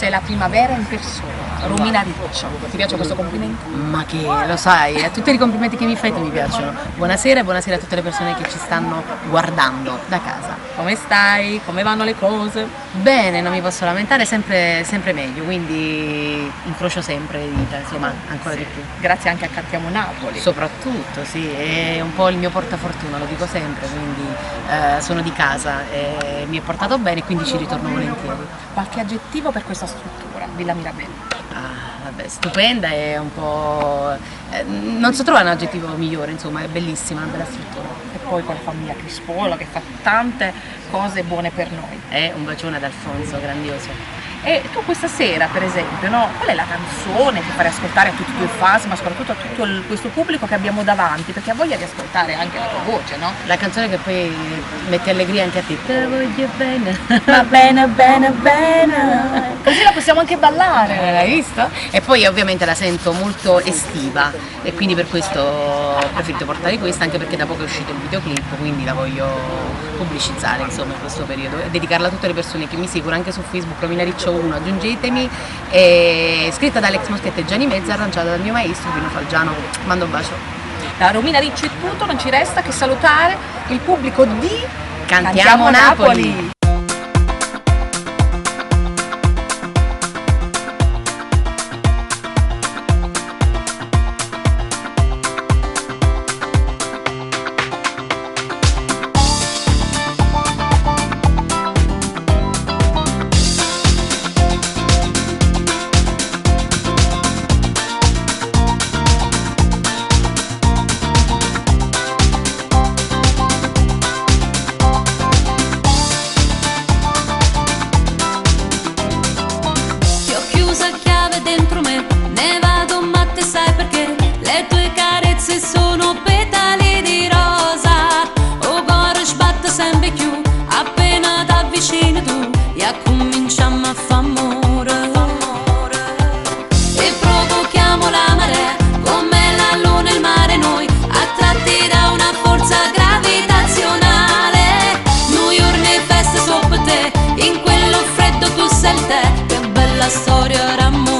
sei la primavera in persona, Romina Riccio. Ti piace questo complimento? Ma che lo sai, a tutti i complimenti che mi fai mi piacciono. Buonasera e buonasera a tutte le persone che ci stanno guardando da casa. Come stai? Come vanno le cose? Bene, non mi posso lamentare, sempre meglio, quindi incrocio sempre le dita, insomma, ancora di più. Grazie anche a Cantiamo Napoli. Soprattutto, sì, è un po' il mio portafortuna, lo dico sempre, quindi sono di casa e mi è portato bene e quindi ci ritorno volentieri. Qualche aggettivo per questa struttura, Villa Mirabella? Vabbè, stupenda, è un po'... non so trovare un aggettivo migliore, insomma, è bellissima, una bella struttura. E poi con la famiglia Crispuolo che fa tante cose buone per noi. Un bacione ad Alfonso, grandioso. E tu questa sera, per esempio, no? Qual è la canzone che farei ascoltare a tutti i tuoi fans, ma soprattutto a tutto questo pubblico che abbiamo davanti, perché ha voglia di ascoltare anche la tua voce, no? La canzone che poi mette allegria anche a te. Te voglio bene. Va bene, bene, bene. Così la possiamo anche ballare. Hai visto? E poi ovviamente la sento molto estiva e quindi per questo ho preferito portare questa, anche perché da poco è uscito il videoclip, quindi la voglio pubblicizzare insomma in questo periodo e dedicarla a tutte le persone che mi seguono anche su Facebook, Romina Riccio 1, aggiungetemi, è scritta da Alex Moschetti e Gianni Mezza, arrangiata dal mio maestro Pino Falgiano. Mando un bacio. Da Romina Riccio è tutto, non ci resta che salutare il pubblico di Cantiamo Napoli. Dentro me ne vado matte, sai perché? Le tue carezze sono petali di rosa. O cuore sbatte sempre più appena t'avvicini tu e cominciamo a fa' amore. E provochiamo la marea come la luna e il mare, noi attratti da una forza gravitazionale. Noi giorni e feste sopra te, in quello freddo tu sei il te. Che bella storia d'amore.